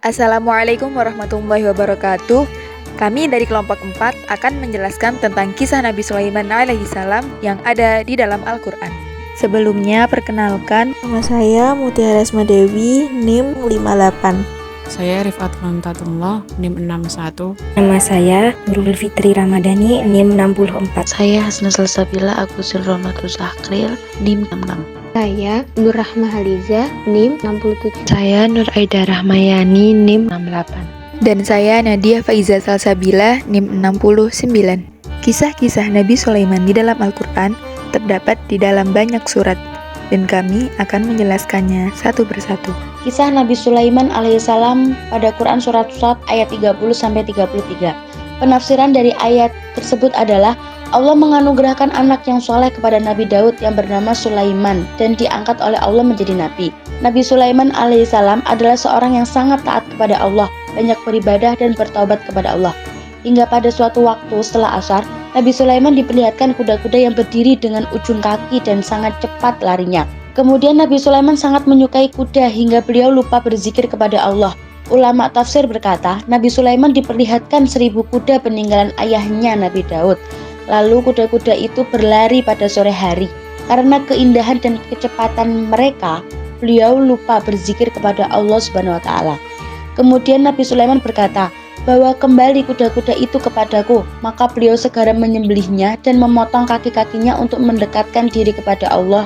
Assalamualaikum warahmatullahi wabarakatuh. Kami dari kelompok 4 akan menjelaskan tentang kisah Nabi Sulaiman alaihissalam yang ada di dalam Al-Quran. Sebelumnya, perkenalkan, nama saya Mutiara Resma Dewi, NIM 58. Saya Rifat Lontatullah, NIM 61. Nama saya Nurul Fitri Ramadhani, NIM 64. Saya Hasna Salsabila Agusin Romatul Zakril, NIM 66. Saya Nur Rahma Haliza, NIM 67. Saya Nur Aida Rahmayani, NIM 68. Dan saya Nadia Faiza Salsabila, NIM 69. Kisah-kisah Nabi Sulaiman di dalam Al-Quran terdapat di dalam banyak surat, dan kami akan menjelaskannya satu persatu. Kisah Nabi Sulaiman alaihissalam pada Quran Surat Sad ayat 30-33. Penafsiran dari ayat tersebut adalah Allah menganugerahkan anak yang soleh kepada Nabi Daud yang bernama Sulaiman dan diangkat oleh Allah menjadi nabi. Nabi Sulaiman alaihissalam adalah seorang yang sangat taat kepada Allah, banyak beribadah dan bertaubat kepada Allah. Hingga pada suatu waktu setelah asar, Nabi Sulaiman diperlihatkan kuda-kuda yang berdiri dengan ujung kaki dan sangat cepat larinya. Kemudian Nabi Sulaiman sangat menyukai kuda hingga beliau lupa berzikir kepada Allah. Ulama tafsir berkata, Nabi Sulaiman diperlihatkan 1000 kuda peninggalan ayahnya Nabi Daud. Lalu kuda-kuda itu berlari pada sore hari. Karena keindahan dan kecepatan mereka, beliau lupa berzikir kepada Allah Subhanahu wa taala. Kemudian Nabi Sulaiman berkata, "Bawa kembali kuda-kuda itu kepadaku." Maka beliau segera menyembelihnya dan memotong kaki-kakinya untuk mendekatkan diri kepada Allah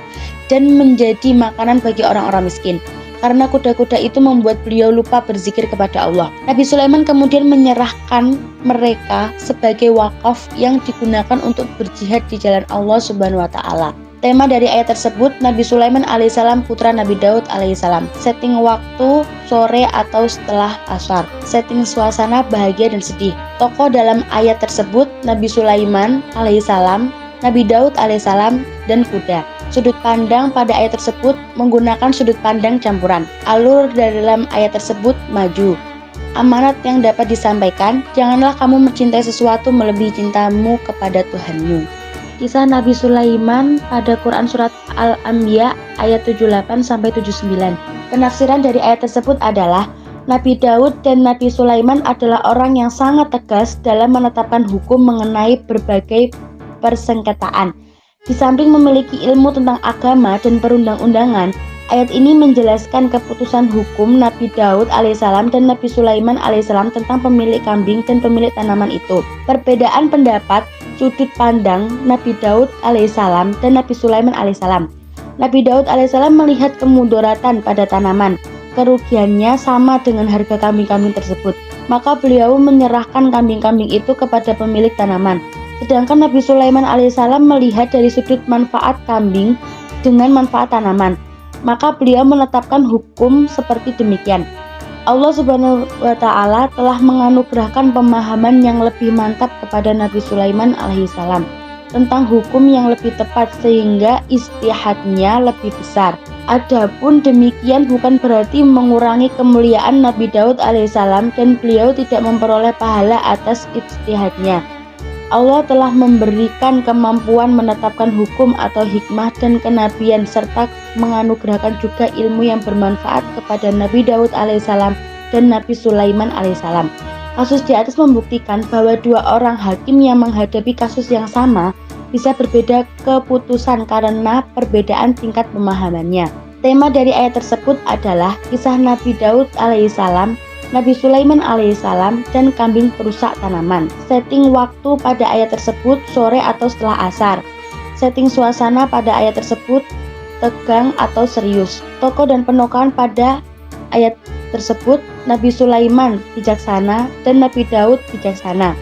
dan menjadi makanan bagi orang-orang miskin. Karena kuda-kuda itu membuat beliau lupa berzikir kepada Allah. Nabi Sulaiman kemudian menyerahkan mereka sebagai wakaf yang digunakan untuk berjihad di jalan Allah Subhanahu wa taala. Tema dari ayat tersebut, Nabi Sulaiman alaihissalam putra Nabi Daud alaihissalam. Setting waktu sore atau setelah asar. Setting suasana bahagia dan sedih. Tokoh dalam ayat tersebut Nabi Sulaiman alaihissalam, Nabi Daud alaihissalam, dan kuda. Sudut pandang pada ayat tersebut menggunakan sudut pandang campuran. Alur dalam ayat tersebut maju. Amanat yang dapat disampaikan, janganlah kamu mencintai sesuatu melebihi cintamu kepada Tuhanmu. Kisah Nabi Sulaiman pada Quran Surat Al-Anbiya ayat 78-79. Penafsiran dari ayat tersebut adalah Nabi Daud dan Nabi Sulaiman adalah orang yang sangat tegas dalam menetapkan hukum mengenai berbagai persengketaan. Di samping memiliki ilmu tentang agama dan perundang-undangan, ayat ini menjelaskan keputusan hukum Nabi Daud alaihissalam dan Nabi Sulaiman alaihissalam tentang pemilik kambing dan pemilik tanaman itu. Perbedaan pendapat sudut pandang Nabi Daud alaihissalam dan Nabi Sulaiman alaihissalam. Nabi Daud alaihissalam melihat kemudaratan pada tanaman. Kerugiannya sama dengan harga kambing-kambing tersebut. Maka beliau menyerahkan kambing-kambing itu kepada pemilik tanaman. Sedangkan Nabi Sulaiman alaihissalam melihat dari sudut manfaat kambing dengan manfaat tanaman. Maka beliau menetapkan hukum seperti demikian. Allah Subhanahu wa taala telah menganugerahkan pemahaman yang lebih mantap kepada Nabi Sulaiman alaihissalam tentang hukum yang lebih tepat sehingga ijtihadnya lebih besar. Adapun demikian bukan berarti mengurangi kemuliaan Nabi Daud alaihissalam dan beliau tidak memperoleh pahala atas ijtihadnya. Allah telah memberikan kemampuan menetapkan hukum atau hikmah dan kenabian serta menganugerahkan juga ilmu yang bermanfaat kepada Nabi Daud alaihissalam dan Nabi Sulaiman alaihissalam. Kasus di atas membuktikan bahwa dua orang hakim yang menghadapi kasus yang sama bisa berbeda keputusan karena perbedaan tingkat pemahamannya. Tema dari ayat tersebut adalah kisah Nabi Daud alaihissalam, Nabi Sulaiman alaihissalam, dan kambing perusak tanaman. Setting waktu pada ayat tersebut sore atau setelah asar. Setting suasana pada ayat tersebut tegang atau serius. Tokoh dan penokohan pada ayat tersebut Nabi Sulaiman bijaksana dan Nabi Daud bijaksana,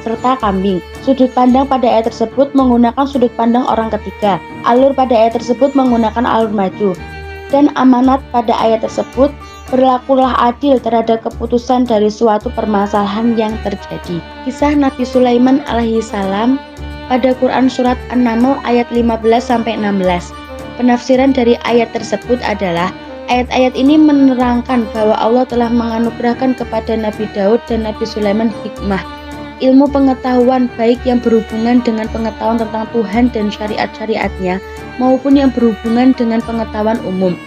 serta kambing. Sudut pandang pada ayat tersebut menggunakan sudut pandang orang ketiga. Alur pada ayat tersebut menggunakan alur maju. Dan amanat pada ayat tersebut, berlakulah adil terhadap keputusan dari suatu permasalahan yang terjadi. Kisah Nabi Sulaiman alaihissalam pada Quran Surat An-Naml ayat 15-16. Penafsiran dari ayat tersebut adalah ayat-ayat ini menerangkan bahwa Allah telah menganugerahkan kepada Nabi Daud dan Nabi Sulaiman hikmah, ilmu pengetahuan baik yang berhubungan dengan pengetahuan tentang Tuhan dan syariat-syariatnya maupun yang berhubungan dengan pengetahuan umum.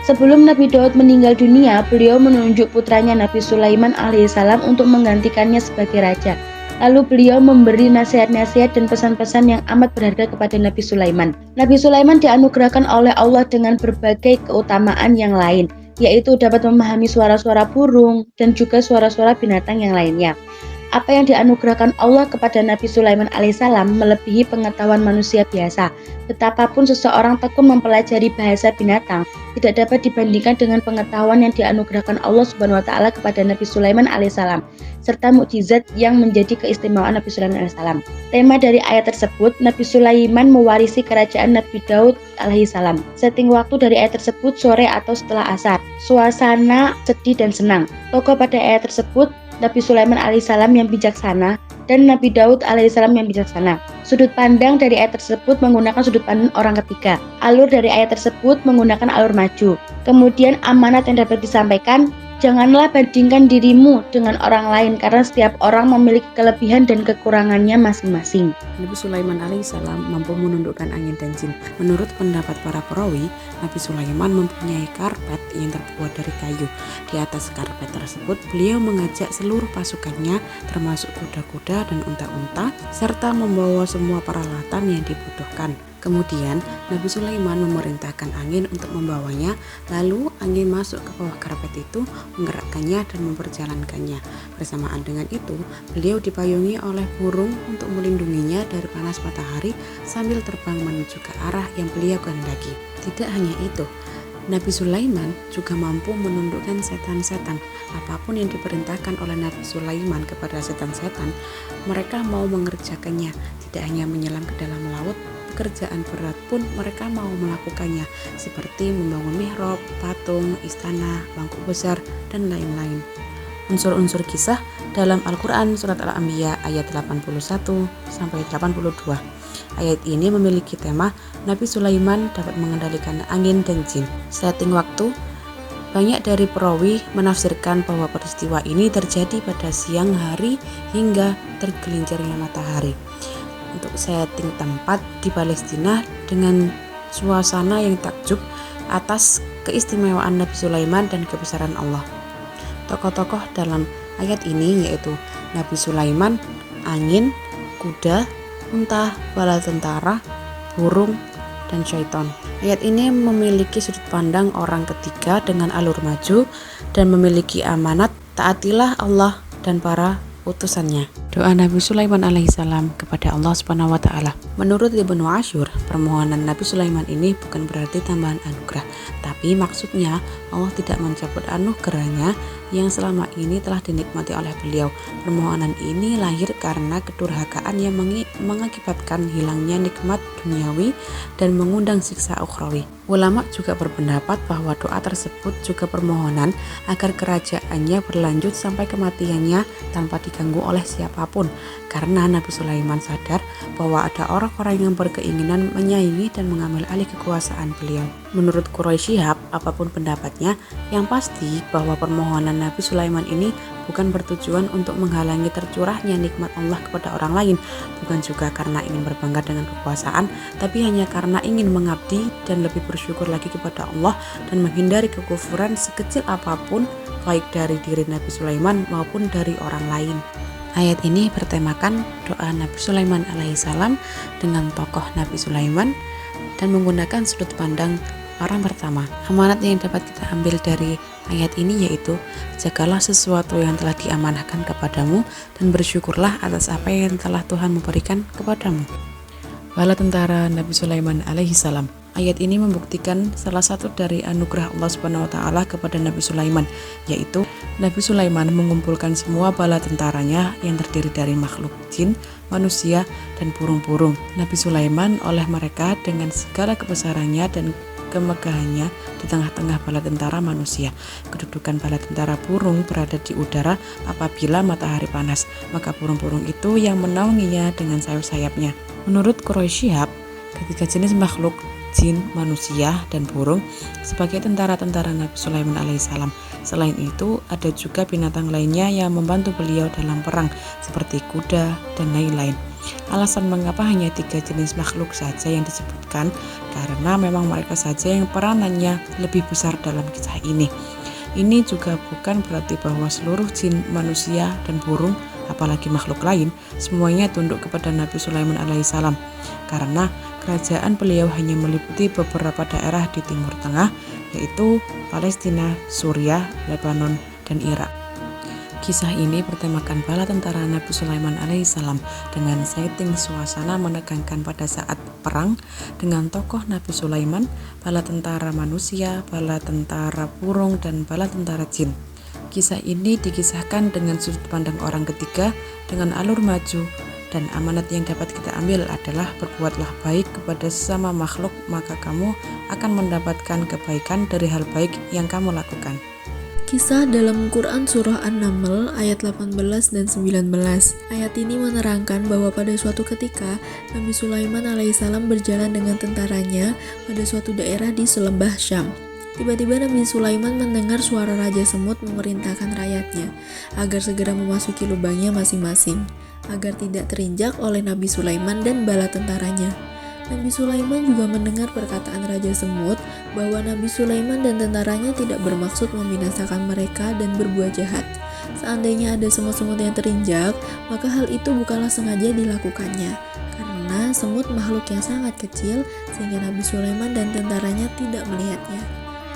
Sebelum Nabi Daud meninggal dunia, beliau menunjuk putranya Nabi Sulaiman alaihissalam untuk menggantikannya sebagai raja. Lalu beliau memberi nasihat-nasihat dan pesan-pesan yang amat berharga kepada Nabi Sulaiman. Nabi Sulaiman dianugerahkan oleh Allah dengan berbagai keutamaan yang lain, yaitu dapat memahami suara-suara burung dan juga suara-suara binatang yang lainnya. Apa yang dianugerahkan Allah kepada Nabi Sulaiman alaihissalam melebihi pengetahuan manusia biasa. Betapapun seseorang tekun mempelajari bahasa binatang, tidak dapat dibandingkan dengan pengetahuan yang dianugerahkan Allah Subhanahu wa taala kepada Nabi Sulaiman alaihissalam, serta mukjizat yang menjadi keistimewaan Nabi Sulaiman alaihissalam. Tema dari ayat tersebut, Nabi Sulaiman mewarisi kerajaan Nabi Daud alaihissalam. Setting waktu dari ayat tersebut sore atau setelah asar. Suasana sedih dan senang. Tokoh pada ayat tersebut Nabi Sulaiman alaihissalam yang bijaksana dan Nabi Daud alaihissalam yang bijaksana. Sudut pandang dari ayat tersebut menggunakan sudut pandang orang ketiga. Alur dari ayat tersebut menggunakan alur maju. Kemudian amanat yang dapat disampaikan, janganlah bandingkan dirimu dengan orang lain karena setiap orang memiliki kelebihan dan kekurangannya masing-masing. Nabi Sulaiman alaihissalam mampu menundukkan angin dan jin. Menurut pendapat para perawi, Nabi Sulaiman mempunyai karpet yang terbuat dari kayu. Di atas karpet tersebut, beliau mengajak seluruh pasukannya, termasuk kuda-kuda dan unta-unta, serta membawa semua peralatan yang dibutuhkan. Kemudian Nabi Sulaiman memerintahkan angin untuk membawanya, lalu angin masuk ke bawah karpet itu, menggerakkannya dan memperjalankannya. Bersamaan dengan itu, beliau dipayungi oleh burung untuk melindunginya dari panas matahari sambil terbang menuju ke arah yang beliau kehendaki. Tidak hanya itu, Nabi Sulaiman juga mampu menundukkan setan-setan. Apapun yang diperintahkan oleh Nabi Sulaiman kepada setan-setan, mereka mau mengerjakannya. Tidak hanya menyelam ke dalam laut, pekerjaan berat pun mereka mau melakukannya, seperti membangun mihrab, patung, istana, bangku besar, dan lain-lain. Unsur-unsur kisah dalam Al-Quran Surat Al-Anbiya ayat 81-82. Ayat ini memiliki tema Nabi Sulaiman dapat mengendalikan angin dan jin. Setting waktu, banyak dari perawi menafsirkan bahwa peristiwa ini terjadi pada siang hari hingga tergelincirnya matahari. Untuk setting tempat di Palestina dengan suasana yang takjub atas keistimewaan Nabi Sulaiman dan kebesaran Allah. Tokoh-tokoh dalam ayat ini yaitu Nabi Sulaiman, angin, kuda, unta, bala tentara, burung, dan syaitan. Ayat ini memiliki sudut pandang orang ketiga dengan alur maju dan memiliki amanat taatilah Allah dan para utusannya. Doa Nabi Sulaiman alaihissalam kepada Allah Subhanahu wa taala. Menurut Ibnu Ashur, permohonan Nabi Sulaiman ini bukan berarti tambahan anugerah, tapi maksudnya Allah tidak mencabut anugerahnya yang selama ini telah dinikmati oleh beliau. Permohonan ini lahir karena kedurhakaan yang mengakibatkan hilangnya nikmat duniawi dan mengundang siksa ukhrawi. Ulama juga berpendapat bahwa doa tersebut juga permohonan agar kerajaannya berlanjut sampai kematiannya tanpa diganggu oleh siapapun, karena Nabi Sulaiman sadar bahwa ada orang-orang yang berkeinginan menyaingi dan mengambil alih kekuasaan beliau. Menurut Quraisy Shihab, apapun pendapatnya, yang pasti bahwa permohonan Nabi Sulaiman ini bukan bertujuan untuk menghalangi tercurahnya nikmat Allah kepada orang lain, bukan juga karena ingin berbangga dengan kekuasaan, tapi hanya karena ingin mengabdi dan lebih bersyukur lagi kepada Allah dan menghindari kekufuran sekecil apapun, baik dari diri Nabi Sulaiman maupun dari orang lain. Ayat ini bertemakan doa Nabi Sulaiman alaihissalam dengan tokoh Nabi Sulaiman dan menggunakan sudut pandang orang pertama. Amanat yang dapat kita ambil dari ayat ini yaitu jagalah sesuatu yang telah diamanahkan kepadamu dan bersyukurlah atas apa yang telah Tuhan memberikan kepadamu. Bala tentara Nabi Sulaiman alaihissalam. Ayat ini membuktikan salah satu dari anugerah Allah Subhanahu wa taala kepada Nabi Sulaiman, yaitu Nabi Sulaiman mengumpulkan semua bala tentaranya yang terdiri dari makhluk jin, manusia, dan burung-burung. Nabi Sulaiman oleh mereka dengan segala kebesarannya dan kemegahannya di tengah-tengah bala tentara manusia. Kedudukan bala tentara burung berada di udara apabila matahari panas, maka burung-burung itu yang menaunginya dengan sayap-sayapnya. Menurut Quraisy Shihab, ketiga jenis makhluk jin, manusia, dan burung sebagai tentara-tentara Nabi Sulaiman alaihissalam. Selain itu, ada juga binatang lainnya yang membantu beliau dalam perang seperti kuda dan lain-lain. Alasan mengapa hanya 3 jenis makhluk saja yang disebutkan, karena memang mereka saja yang peranannya lebih besar dalam kisah ini. Ini juga bukan berarti bahwa seluruh jin, manusia, dan burung, apalagi makhluk lain, semuanya tunduk kepada Nabi Sulaiman alaihissalam, karena kerajaan beliau hanya meliputi beberapa daerah di Timur Tengah, yaitu Palestina, Suriah, Lebanon, dan Irak. Kisah ini bertemakan bala tentara Nabi Sulaiman alaihissalam dengan setting suasana menegangkan pada saat perang dengan tokoh Nabi Sulaiman, bala tentara manusia, bala tentara burung, dan bala tentara jin. Kisah ini dikisahkan dengan sudut pandang orang ketiga dengan alur maju, dan amanat yang dapat kita ambil adalah berbuatlah baik kepada sesama makhluk, maka kamu akan mendapatkan kebaikan dari hal baik yang kamu lakukan. Kisah dalam Quran Surah An-Naml ayat 18 dan 19. Ayat ini menerangkan bahwa pada suatu ketika Nabi Sulaiman alaihissalam berjalan dengan tentaranya pada suatu daerah di selembah Syam. Tiba-tiba Nabi Sulaiman mendengar suara Raja Semut memerintahkan rakyatnya agar segera memasuki lubangnya masing-masing, agar tidak terinjak oleh Nabi Sulaiman dan bala tentaranya. Nabi Sulaiman juga mendengar perkataan Raja Semut bahwa Nabi Sulaiman dan tentaranya tidak bermaksud membinasakan mereka dan berbuat jahat. Seandainya ada semut-semut yang terinjak, maka hal itu bukanlah sengaja dilakukannya, karena semut makhluk yang sangat kecil sehingga Nabi Sulaiman dan tentaranya tidak melihatnya.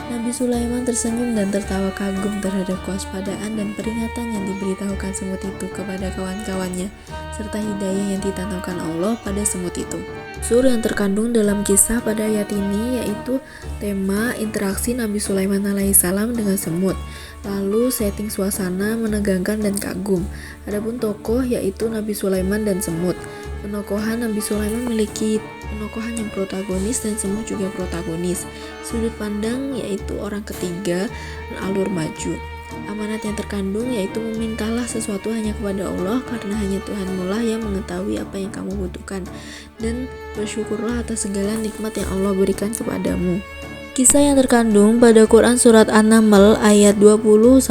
Nabi Sulaiman tersenyum dan tertawa kagum terhadap kewaspadaan dan peringatan yang diberitahukan semut itu kepada kawan-kawannya, serta hidayah yang ditanamkan Allah pada semut itu. Unsur yang terkandung dalam kisah pada ayat ini yaitu tema interaksi Nabi Sulaiman alaihissalam dengan semut, lalu setting suasana menegangkan dan kagum. Adapun tokoh yaitu Nabi Sulaiman dan semut. Penokohan Nabi Sulaiman memiliki penokohan yang protagonis dan semut juga protagonis. Sudut pandang yaitu orang ketiga dan alur maju. Amanat yang terkandung yaitu memintalah sesuatu hanya kepada Allah, karena hanya Tuhanmu lah yang mengetahui apa yang kamu butuhkan, dan bersyukurlah atas segala nikmat yang Allah berikan kepadamu. Kisah yang terkandung pada Quran Surat An-Naml ayat 20-22.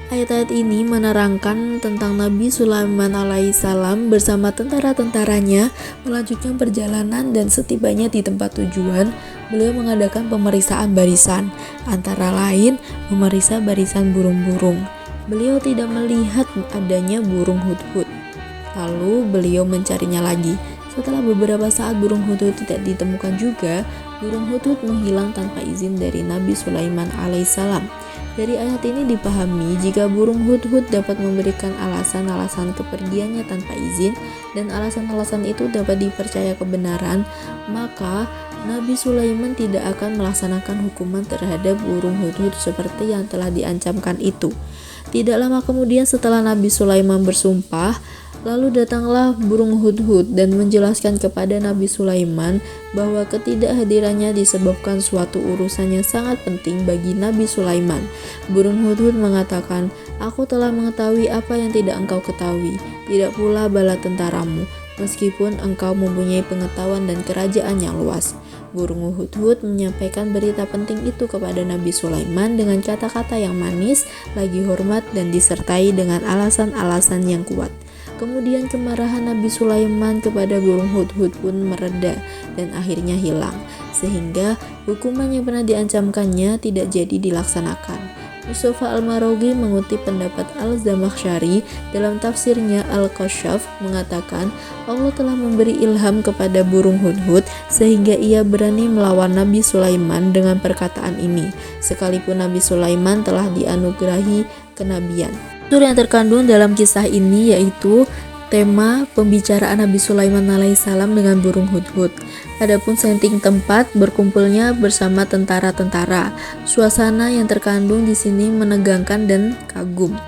Ayat-ayat ini menerangkan tentang Nabi Sulaiman alaihissalam bersama tentara-tentaranya melanjutkan perjalanan, dan setibanya di tempat tujuan, beliau mengadakan pemeriksaan barisan, antara lain memeriksa barisan burung-burung. Beliau tidak melihat adanya burung hudhud. Lalu beliau mencarinya lagi. Setelah beberapa saat burung hudhud tidak ditemukan juga, burung hudhud menghilang tanpa izin dari Nabi Sulaiman alaihissalam. Dari ayat ini dipahami jika burung hudhud dapat memberikan alasan-alasan kepergiannya tanpa izin, dan alasan-alasan itu dapat dipercaya kebenaran, maka Nabi Sulaiman tidak akan melaksanakan hukuman terhadap burung hudhud seperti yang telah diancamkan itu. Tidak lama kemudian setelah Nabi Sulaiman bersumpah, lalu datanglah burung hudhud dan menjelaskan kepada Nabi Sulaiman bahwa ketidakhadirannya disebabkan suatu urusan yang sangat penting bagi Nabi Sulaiman. Burung hudhud mengatakan, "Aku telah mengetahui apa yang tidak engkau ketahui, tidak pula bala tentaramu, meskipun engkau mempunyai pengetahuan dan kerajaan yang luas." Burung hudhud menyampaikan berita penting itu kepada Nabi Sulaiman dengan kata-kata yang manis, lagi hormat, dan disertai dengan alasan-alasan yang kuat. Kemudian kemarahan Nabi Sulaiman kepada burung hudhud pun mereda dan akhirnya hilang, sehingga hukuman yang pernah diancamkannya tidak jadi dilaksanakan. Mustafa Al-Maraghi mengutip pendapat Al-Zamakhsyari dalam tafsirnya Al-Kashaf mengatakan, Allah telah memberi ilham kepada burung hudhud sehingga ia berani melawan Nabi Sulaiman dengan perkataan ini, sekalipun Nabi Sulaiman telah dianugerahi kenabian. Unsur yang terkandung dalam kisah ini yaitu tema pembicaraan Nabi Sulaiman alaihissalam dengan burung hudhud. Adapun setting tempat berkumpulnya bersama tentara-tentara. Suasana yang terkandung di sini menegangkan dan kagum.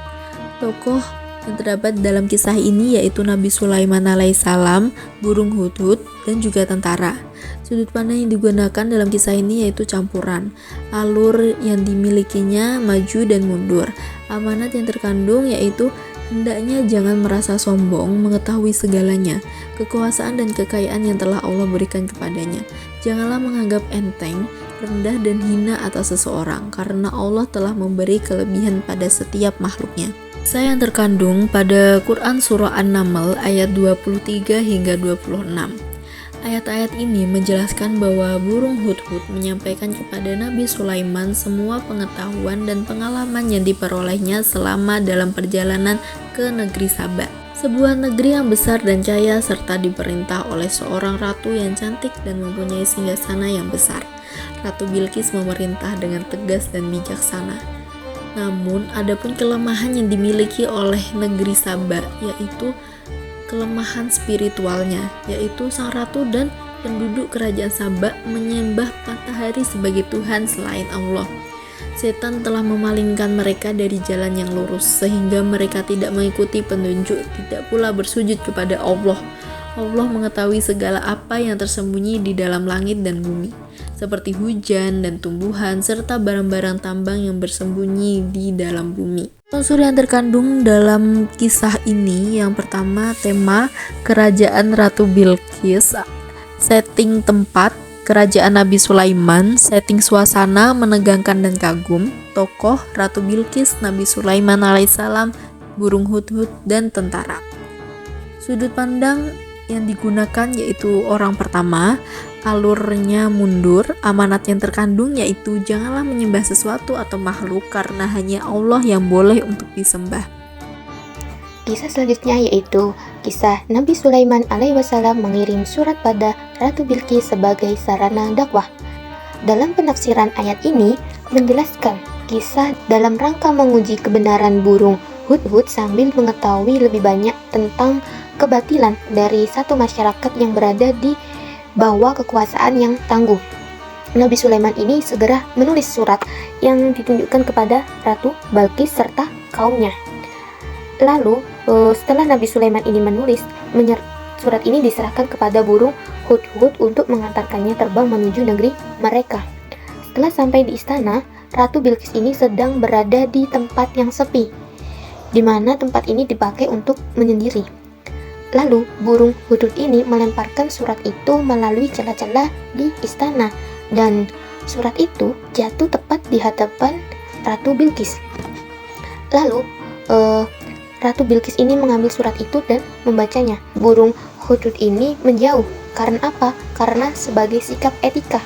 Tokoh yang terdapat dalam kisah ini yaitu Nabi Sulaiman alaihissalam, burung hudhud, dan juga tentara. Sudut pandang yang digunakan dalam kisah ini yaitu campuran. Alur yang dimilikinya maju dan mundur. Amanat yang terkandung yaitu hendaknya jangan merasa sombong mengetahui segalanya, kekuasaan dan kekayaan yang telah Allah berikan kepadanya. Janganlah menganggap enteng, rendah dan hina atas seseorang, karena Allah telah memberi kelebihan pada setiap makhluknya. Kisah yang terkandung pada Quran Surah An-Naml ayat 23 hingga 26. Ayat-ayat ini menjelaskan bahwa burung hudhud menyampaikan kepada Nabi Sulaiman semua pengetahuan dan pengalaman yang diperolehnya selama dalam perjalanan ke negeri Saba. Sebuah negeri yang besar dan jaya serta diperintah oleh seorang ratu yang cantik dan mempunyai singgasana yang besar. Ratu Bilqis memerintah dengan tegas dan bijaksana. Namun, ada pun kelemahan yang dimiliki oleh negeri Saba, yaitu kelemahan spiritualnya, yaitu sang ratu dan penduduk kerajaan Saba menyembah matahari sebagai Tuhan selain Allah. Setan telah memalingkan mereka dari jalan yang lurus, sehingga mereka tidak mengikuti petunjuk, tidak pula bersujud kepada Allah. Allah mengetahui segala apa yang tersembunyi di dalam langit dan bumi, seperti hujan dan tumbuhan, serta barang-barang tambang yang bersembunyi di dalam bumi. Unsur yang terkandung dalam kisah ini, yang pertama tema kerajaan Ratu Bilqis, setting tempat kerajaan Nabi Sulaiman, setting suasana menegangkan dan kagum, tokoh Ratu Bilqis, Nabi Sulaiman alaihissalam, burung hudhud, dan tentara. Sudut pandang yang digunakan yaitu orang pertama, alurnya mundur, amanat yang terkandung yaitu janganlah menyembah sesuatu atau makhluk karena hanya Allah yang boleh untuk disembah. Kisah selanjutnya yaitu kisah Nabi Sulaiman alaihissalam mengirim surat pada Ratu Bilqis sebagai sarana dakwah. Dalam penafsiran ayat ini menjelaskan kisah dalam rangka menguji kebenaran burung hudhud sambil mengetahui lebih banyak tentang kebatilan dari satu masyarakat yang berada di bawah kekuasaan yang tangguh. Nabi Sulaiman ini segera menulis surat yang ditunjukkan kepada Ratu Bilqis serta kaumnya. Lalu setelah Nabi Sulaiman ini menulis, surat ini diserahkan kepada burung hudhud untuk mengantarkannya terbang menuju negeri mereka. Setelah sampai di istana, Ratu Bilqis ini sedang berada di tempat yang sepi, di mana tempat ini dipakai untuk menyendiri. Lalu burung hudhud ini melemparkan surat itu melalui celah-celah di istana, dan surat itu jatuh tepat di hadapan Ratu Bilqis. Lalu Ratu Bilqis ini mengambil surat itu dan membacanya. Burung hudhud ini menjauh. Karena apa? Karena sebagai sikap etika.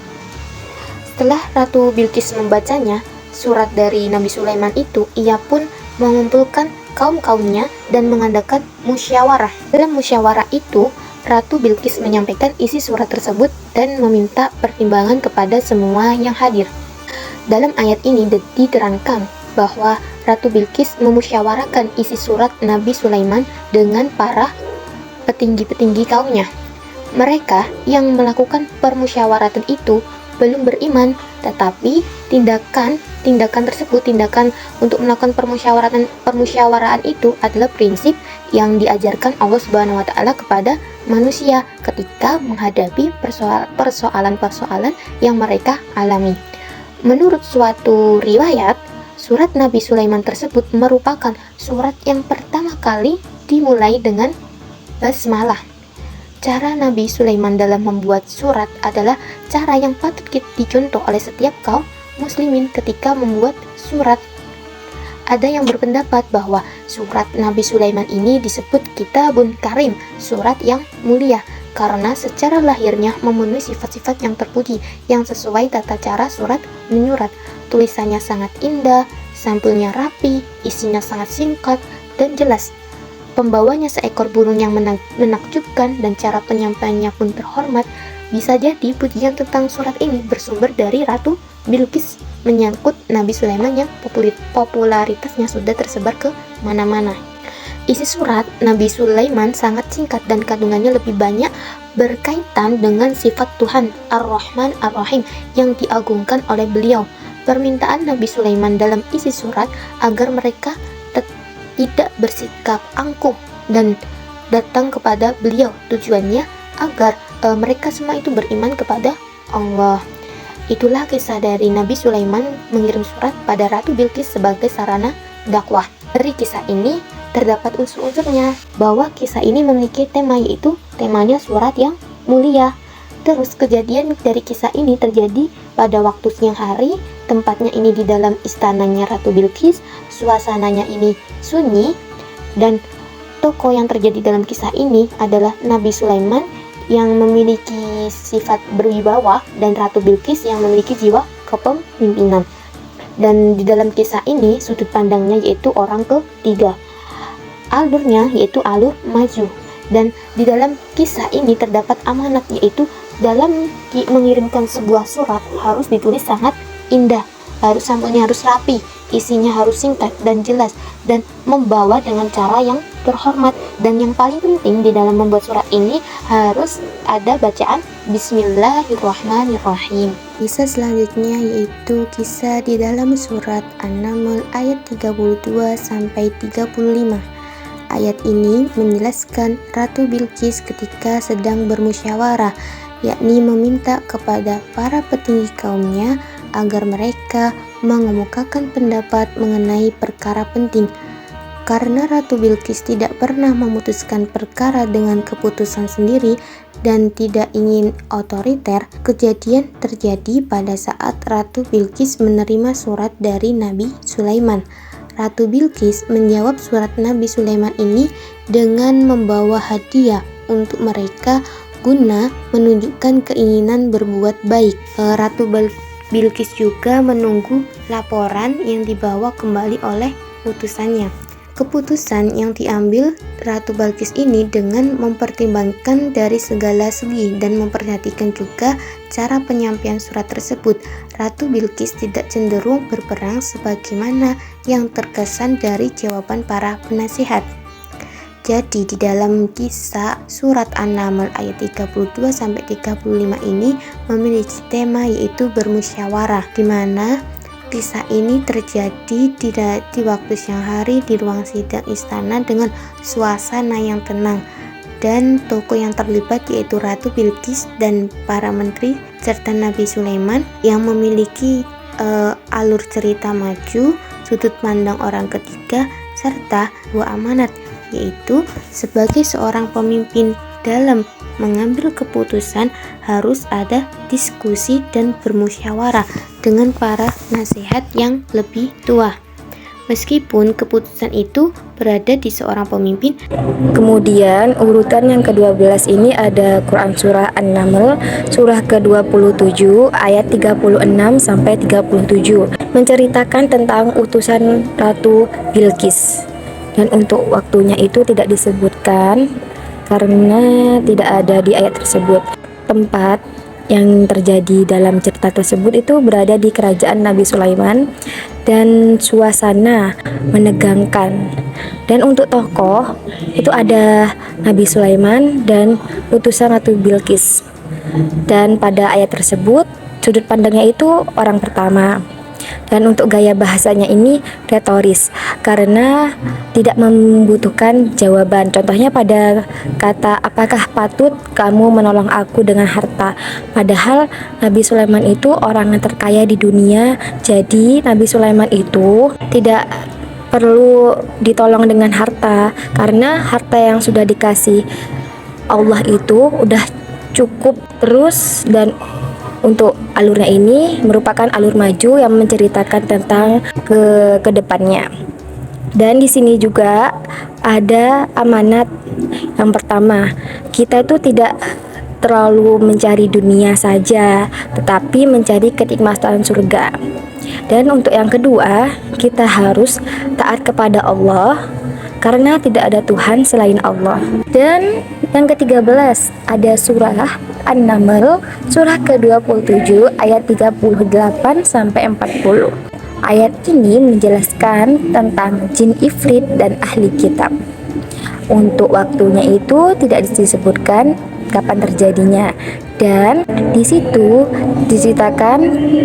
Setelah Ratu Bilqis membacanya, surat dari Nabi Sulaiman itu, ia pun mengumpulkan kaum-kaumnya dan mengadakan musyawarah. Dalam musyawarah itu, Ratu Bilqis menyampaikan isi surat tersebut dan meminta pertimbangan kepada semua yang hadir. Dalam ayat ini diterangkan bahwa Ratu Bilqis memusyawarahkan isi surat Nabi Sulaiman dengan para petinggi-petinggi kaumnya. Mereka yang melakukan permusyawaratan itu belum beriman, tetapi tindakan untuk melakukan permusyawaraan itu adalah prinsip yang diajarkan Allah Subhanahu wa taala kepada manusia ketika menghadapi persoalan-persoalan yang mereka alami. Menurut suatu riwayat, surat Nabi Sulaiman tersebut merupakan surat yang pertama kali dimulai dengan basmalah. Cara Nabi Sulaiman dalam membuat surat adalah cara yang patut dicontoh oleh setiap kaum muslimin ketika membuat surat. Ada yang berpendapat bahwa surat Nabi Sulaiman ini disebut Kitabun Karim, surat yang mulia, karena secara lahirnya memenuhi sifat-sifat yang terpuji yang sesuai tata cara surat menyurat. Tulisannya sangat indah, sampulnya rapi, isinya sangat singkat dan jelas. Pembawanya seekor burung yang menakjubkan dan cara penyampaiannya pun terhormat. Bisa jadi pujian tentang surat ini bersumber dari Ratu Bilqis menyangkut Nabi Sulaiman yang popularitasnya sudah tersebar ke mana-mana. Isi surat Nabi Sulaiman sangat singkat dan kandungannya lebih banyak berkaitan dengan sifat Tuhan Ar-Rahman Ar-Rahim yang diagungkan oleh beliau. Permintaan Nabi Sulaiman dalam isi surat agar mereka tidak bersikap angkuh dan datang kepada beliau. Tujuannya agar mereka semua itu beriman kepada Allah. Itulah kisah dari Nabi Sulaiman mengirim surat pada Ratu Bilqis sebagai sarana dakwah. Dari kisah ini terdapat unsur-unsurnya bahwa kisah ini memiliki tema, yaitu temanya surat yang mulia. Terus kejadian dari kisah ini terjadi pada waktu siang hari. Tempatnya ini di dalam istananya Ratu Bilqis. Suasananya ini sunyi, dan tokoh yang terjadi dalam kisah ini adalah Nabi Sulaiman yang memiliki sifat berwibawa dan Ratu Bilqis yang memiliki jiwa kepemimpinan. Dan di dalam kisah ini sudut pandangnya yaitu orang ketiga. Alurnya yaitu alur maju. Dan di dalam kisah ini terdapat amanat, yaitu dalam mengirimkan sebuah surat harus ditulis sangat indah, sampulnya harus rapi, isinya harus singkat dan jelas, dan membawa dengan cara yang terhormat. Dan yang paling penting di dalam membuat surat ini harus ada bacaan Bismillahirrahmanirrahim. Kisah selanjutnya yaitu kisah di dalam surat An-Naml ayat 32 sampai 35. Ayat ini menjelaskan Ratu Bilqis ketika sedang bermusyawarah, yakni meminta kepada para petinggi kaumnya agar mereka mengemukakan pendapat mengenai perkara penting. Karena Ratu Bilqis tidak pernah memutuskan perkara dengan keputusan sendiri dan tidak ingin otoriter, kejadian terjadi pada saat Ratu Bilqis menerima surat dari Nabi Sulaiman. Ratu Bilqis menjawab surat Nabi Sulaiman ini dengan membawa hadiah untuk mereka guna menunjukkan keinginan berbuat baik. Ratu Bilqis juga menunggu laporan yang dibawa kembali oleh utusannya. Keputusan yang diambil Ratu Bilqis ini dengan mempertimbangkan dari segala segi dan memperhatikan juga cara penyampaian surat tersebut. Ratu Bilqis tidak cenderung berperang sebagaimana yang terkesan dari jawaban para penasihat. Jadi di dalam kisah surat An-Naml ayat 32 sampai 35 ini memiliki tema yaitu bermusyawarah, di mana kisah ini terjadi di waktu siang hari di ruang sidang istana dengan suasana yang tenang, dan tokoh yang terlibat yaitu Ratu Bilqis dan para menteri serta Nabi Sulaiman yang memiliki alur cerita maju, sudut pandang orang ketiga, serta dua amanat, yaitu sebagai seorang pemimpin dalam mengambil keputusan harus ada diskusi dan bermusyawarah dengan para nasihat yang lebih tua. Meskipun keputusan itu berada di seorang pemimpin. Kemudian urutan yang ke-12 ini ada Quran Surah An-Naml, surah ke-27 ayat 36 sampai 37, menceritakan tentang utusan Ratu Bilqis. Dan untuk waktunya itu tidak disebutkan karena tidak ada di ayat tersebut. Tempat yang terjadi dalam cerita tersebut itu berada di kerajaan Nabi Sulaiman dan suasana menegangkan. Dan untuk tokoh itu ada Nabi Sulaiman dan utusan Ratu Bilqis. Dan pada ayat tersebut sudut pandangnya itu orang pertama. Dan untuk gaya bahasanya ini retoris karena tidak membutuhkan jawaban. Contohnya pada kata, apakah patut kamu menolong aku dengan harta? Padahal Nabi Sulaiman itu orang yang terkaya di dunia. Jadi Nabi Sulaiman itu tidak perlu ditolong dengan harta, karena harta yang sudah dikasih Allah itu udah cukup. Terus dan untuk alurnya ini merupakan alur maju yang menceritakan tentang ke depannya. Dan di sini juga ada amanat yang pertama, kita itu tidak terlalu mencari dunia saja, tetapi mencari kenikmatan surga. Dan untuk yang kedua, kita harus taat kepada Allah karena tidak ada Tuhan selain Allah. Dan yang ke-13 ada surah An-Naml, surah ke-27 ayat 38 sampai 40. Ayat ini menjelaskan tentang jin ifrit dan ahli kitab. Untuk waktunya itu tidak disebutkan kapan terjadinya, dan di situ diceritakan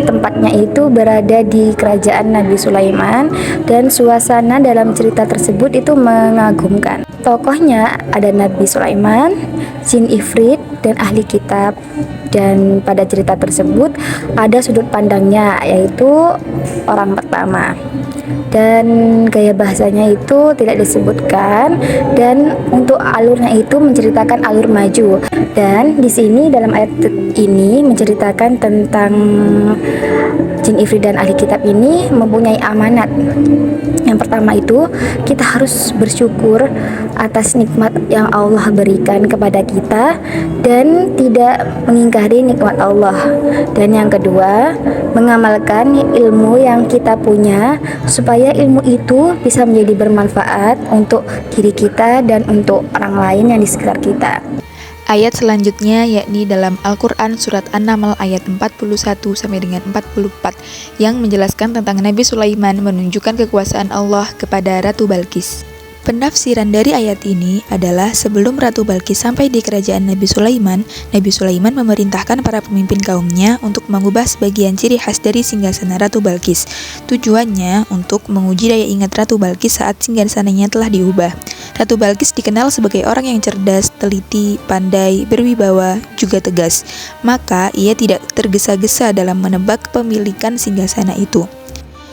tempatnya itu berada di kerajaan Nabi Sulaiman, dan suasana dalam cerita tersebut itu mengagumkan. Tokohnya ada Nabi Sulaiman, jin ifrit, dan ahli kitab. Dan pada cerita tersebut ada sudut pandangnya yaitu orang pertama. Dan gaya bahasanya itu tidak disebutkan, dan untuk alurnya itu menceritakan alur maju. Dan di sini dalam ayat ayat ini menceritakan tentang jin ifrit dan ahli kitab ini mempunyai amanat. Yang pertama itu, kita harus bersyukur atas nikmat yang Allah berikan kepada kita dan tidak mengingkari nikmat Allah. Dan yang kedua, mengamalkan ilmu yang kita punya supaya ilmu itu bisa menjadi bermanfaat untuk diri kita dan untuk orang lain yang di sekitar kita. Ayat selanjutnya yakni dalam Al-Quran surat An-Naml ayat 41 sampai dengan 44 yang menjelaskan tentang Nabi Sulaiman menunjukkan kekuasaan Allah kepada Ratu Balqis. Penafsiran dari ayat ini adalah sebelum Ratu Balqis sampai di kerajaan Nabi Sulaiman memerintahkan para pemimpin kaumnya untuk mengubah sebagian ciri khas dari singgasana Ratu Balqis. Tujuannya untuk menguji daya ingat Ratu Balqis saat singgasananya telah diubah. Ratu Balqis dikenal sebagai orang yang cerdas, teliti, pandai, berwibawa, juga tegas. Maka ia tidak tergesa-gesa dalam menebak kepemilikan singgasana itu.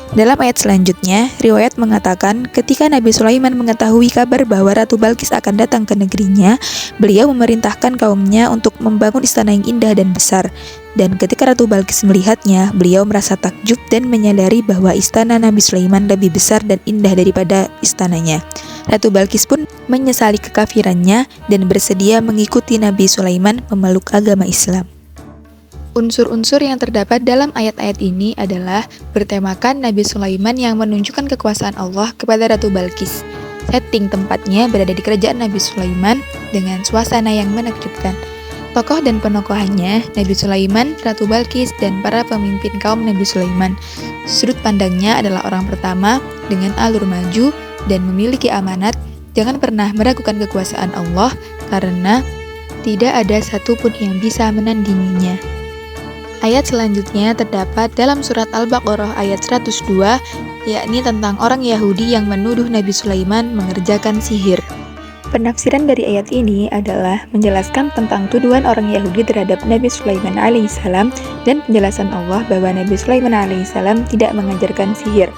Dalam ayat selanjutnya, riwayat mengatakan ketika Nabi Sulaiman mengetahui kabar bahwa Ratu Balqis akan datang ke negerinya, beliau memerintahkan kaumnya untuk membangun istana yang indah dan besar. Dan ketika Ratu Balqis melihatnya, beliau merasa takjub dan menyadari bahwa istana Nabi Sulaiman lebih besar dan indah daripada istananya. Ratu Balqis pun menyesali kekafirannya dan bersedia mengikuti Nabi Sulaiman memeluk agama Islam. Unsur-unsur yang terdapat dalam ayat-ayat ini adalah bertemakan Nabi Sulaiman yang menunjukkan kekuasaan Allah kepada Ratu Balqis. Setting tempatnya berada di kerajaan Nabi Sulaiman dengan suasana yang menakjubkan. Tokoh dan penokohannya Nabi Sulaiman, Ratu Balqis, dan para pemimpin kaum Nabi Sulaiman. Sudut pandangnya adalah orang pertama dengan alur maju dan memiliki amanat. Jangan pernah meragukan kekuasaan Allah karena tidak ada satupun yang bisa menandinginya. Ayat selanjutnya terdapat dalam surat Al-Baqarah ayat 102, yakni tentang orang Yahudi yang menuduh Nabi Sulaiman mengerjakan sihir. Penafsiran dari ayat ini adalah menjelaskan tentang tuduhan orang Yahudi terhadap Nabi Sulaiman alaihissalam dan penjelasan Allah bahwa Nabi Sulaiman alaihissalam tidak mengajarkan sihir.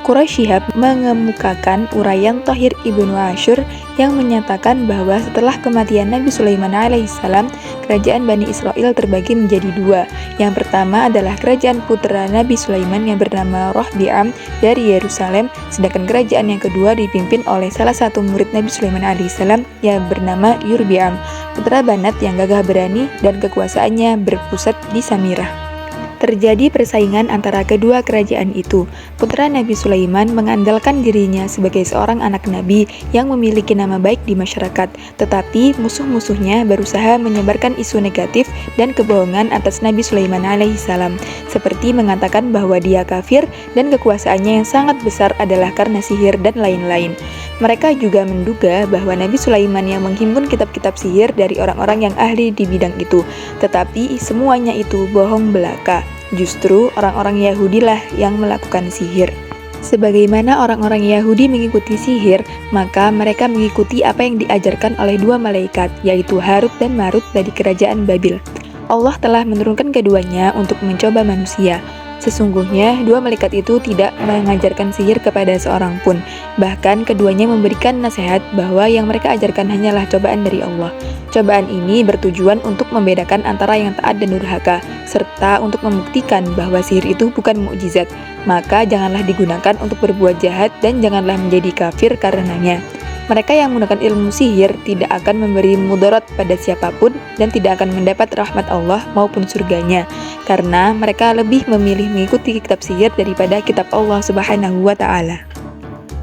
Quraisy Shihab mengemukakan uraian Thahir ibnu Asyur yang menyatakan bahwa setelah kematian Nabi Sulaiman alaihissalam, kerajaan Bani Israel terbagi menjadi dua. Yang pertama adalah kerajaan putra Nabi Sulaiman yang bernama Rohbi'am dari Yerusalem, sedangkan kerajaan yang kedua dipimpin oleh salah satu murid Nabi Sulaiman alaihissalam yang bernama Yurbi'am, putra Banat yang gagah berani dan kekuasaannya berpusat di Samirah. Terjadi persaingan antara kedua kerajaan itu. Putra Nabi Sulaiman mengandalkan dirinya sebagai seorang anak Nabi yang memiliki nama baik di masyarakat, tetapi musuh-musuhnya berusaha menyebarkan isu negatif dan kebohongan atas Nabi Sulaiman alaihissalam, seperti mengatakan bahwa dia kafir dan kekuasaannya yang sangat besar adalah karena sihir dan lain-lain. Mereka juga menduga bahwa Nabi Sulaiman yang menghimpun kitab-kitab sihir dari orang-orang yang ahli di bidang itu, tetapi semuanya itu bohong belaka. Justru orang-orang Yahudi lah yang melakukan sihir. Sebagaimana orang-orang Yahudi mengikuti sihir, maka mereka mengikuti apa yang diajarkan oleh dua malaikat, yaitu Harut dan Marut dari kerajaan Babil. Allah telah menurunkan keduanya untuk mencoba manusia. Sesungguhnya dua malaikat itu tidak mengajarkan sihir kepada seorang pun. Bahkan keduanya memberikan nasihat bahwa yang mereka ajarkan hanyalah cobaan dari Allah. Cobaan ini bertujuan untuk membedakan antara yang taat dan durhaka, serta untuk membuktikan bahwa sihir itu bukan mukjizat. Maka janganlah digunakan untuk berbuat jahat dan janganlah menjadi kafir karenanya. Mereka yang menggunakan ilmu sihir tidak akan memberi mudarat pada siapapun dan tidak akan mendapat rahmat Allah maupun surganya, karena mereka lebih memilih mengikuti kitab sihir daripada kitab Allah Subhanahu wa Ta'ala.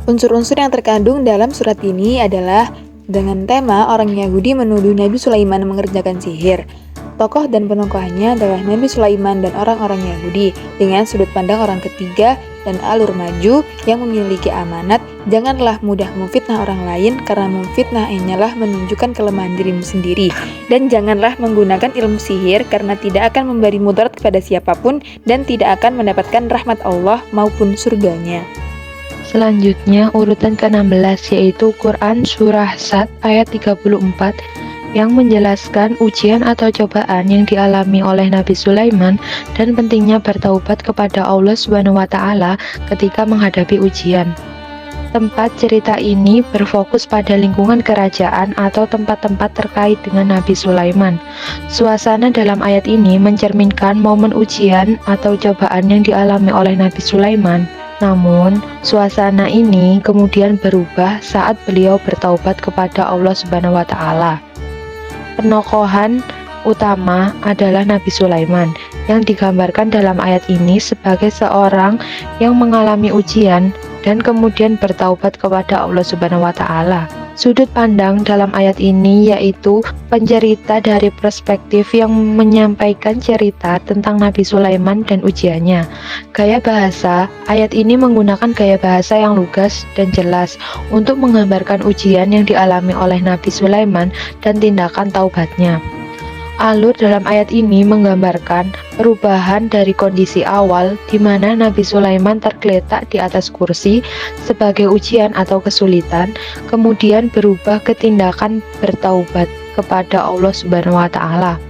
Unsur-unsur yang terkandung dalam surat ini adalah dengan tema orang Yahudi menuduh Nabi Sulaiman mengerjakan sihir. Tokoh dan penokohannya adalah Nabi Sulaiman dan orang-orang Yahudi dengan sudut pandang orang ketiga dan alur maju yang memiliki amanat. Janganlah mudah memfitnah orang lain karena memfitnah hanyalah menunjukkan kelemahan dirimu sendiri, dan janganlah menggunakan ilmu sihir karena tidak akan memberi mudarat kepada siapapun dan tidak akan mendapatkan rahmat Allah maupun surganya. Selanjutnya urutan ke-16 yaitu Quran Surah Sad ayat 34 yang menjelaskan ujian atau cobaan yang dialami oleh Nabi Sulaiman dan pentingnya bertaubat kepada Allah Subhanahu wa Ta'ala ketika menghadapi ujian. Tempat cerita ini berfokus pada lingkungan kerajaan atau tempat-tempat terkait dengan Nabi Sulaiman. Suasana dalam ayat ini mencerminkan momen ujian atau cobaan yang dialami oleh Nabi Sulaiman. Namun, suasana ini kemudian berubah saat beliau bertaubat kepada Allah Subhanahu wa Ta'ala. Penokohan utama adalah Nabi Sulaiman yang digambarkan dalam ayat ini sebagai seorang yang mengalami ujian dan kemudian bertaubat kepada Allah Subhanahu wa Ta'ala. Sudut pandang dalam ayat ini yaitu pencerita dari perspektif yang menyampaikan cerita tentang Nabi Sulaiman dan ujiannya. Gaya bahasa ayat ini menggunakan gaya bahasa yang lugas dan jelas untuk menggambarkan ujian yang dialami oleh Nabi Sulaiman dan tindakan taubatnya. Alur dalam ayat ini menggambarkan perubahan dari kondisi awal di mana Nabi Sulaiman tergeletak di atas kursi sebagai ujian atau kesulitan, kemudian berubah ke tindakan bertaubat kepada Allah Subhanahu wa Ta'ala.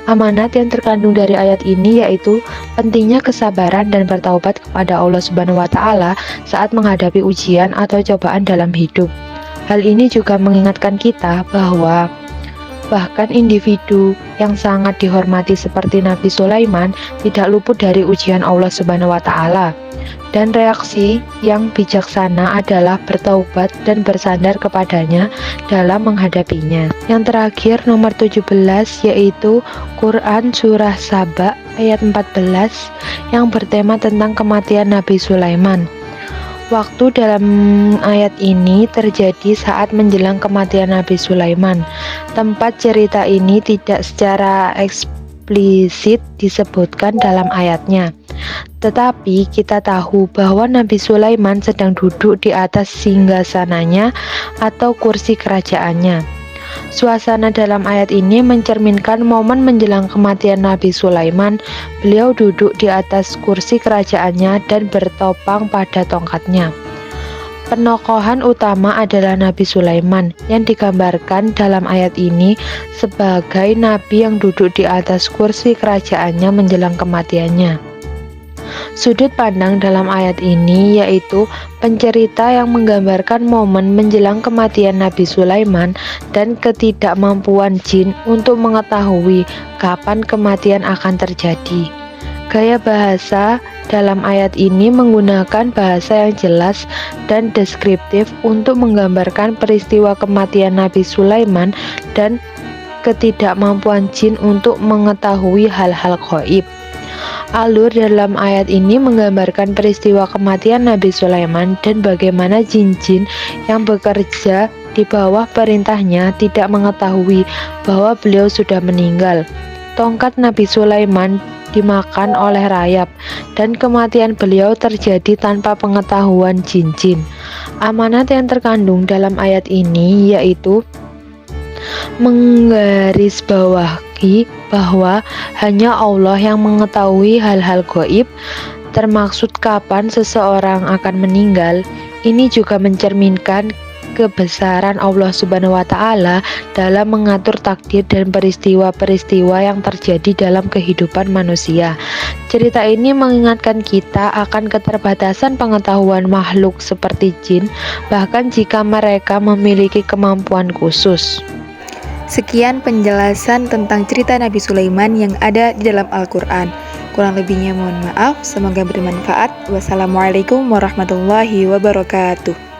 Amanat yang terkandung dari ayat ini yaitu pentingnya kesabaran dan bertaubat kepada Allah Subhanahu wa Ta'ala saat menghadapi ujian atau cobaan dalam hidup. Hal ini juga mengingatkan kita bahwa bahkan individu yang sangat dihormati seperti Nabi Sulaiman tidak luput dari ujian Allah Subhanahu wa Ta'ala. Dan reaksi yang bijaksana adalah bertaubat dan bersandar kepadanya dalam menghadapinya. Yang terakhir nomor 17 yaitu Quran Surah Saba ayat 14 yang bertema tentang kematian Nabi Sulaiman. Waktu dalam ayat ini terjadi saat menjelang kematian Nabi Sulaiman. Tempat cerita ini tidak secara eksplisit disebutkan dalam ayatnya. Tetapi kita tahu bahwa Nabi Sulaiman sedang duduk di atas singgasananya atau kursi kerajaannya. Suasana dalam ayat ini mencerminkan momen menjelang kematian Nabi Sulaiman. Beliau duduk di atas kursi kerajaannya dan bertopang pada tongkatnya. Penokohan utama adalah Nabi Sulaiman yang digambarkan dalam ayat ini sebagai nabi yang duduk di atas kursi kerajaannya menjelang kematiannya. Sudut pandang dalam ayat ini yaitu pencerita yang menggambarkan momen menjelang kematian Nabi Sulaiman dan ketidakmampuan jin untuk mengetahui kapan kematian akan terjadi. Gaya bahasa dalam ayat ini menggunakan bahasa yang jelas dan deskriptif untuk menggambarkan peristiwa kematian Nabi Sulaiman dan ketidakmampuan jin untuk mengetahui hal-hal gaib. Alur dalam ayat ini menggambarkan peristiwa kematian Nabi Sulaiman dan bagaimana jin-jin yang bekerja di bawah perintahnya tidak mengetahui bahwa beliau sudah meninggal. Tongkat Nabi Sulaiman dimakan oleh rayap dan kematian beliau terjadi tanpa pengetahuan jin-jin. Amanat yang terkandung dalam ayat ini yaitu menggarisbawahi bahwa hanya Allah yang mengetahui hal-hal gaib, termaksud kapan seseorang akan meninggal. Ini juga mencerminkan kebesaran Allah Subhanahu wa Ta'ala dalam mengatur takdir dan peristiwa-peristiwa yang terjadi dalam kehidupan manusia. Cerita ini mengingatkan kita akan keterbatasan pengetahuan makhluk seperti jin, bahkan jika mereka memiliki kemampuan khusus. Sekian penjelasan tentang cerita Nabi Sulaiman yang ada di dalam Al-Quran. Kurang lebihnya mohon maaf, semoga bermanfaat. Wassalamualaikum warahmatullahi wabarakatuh.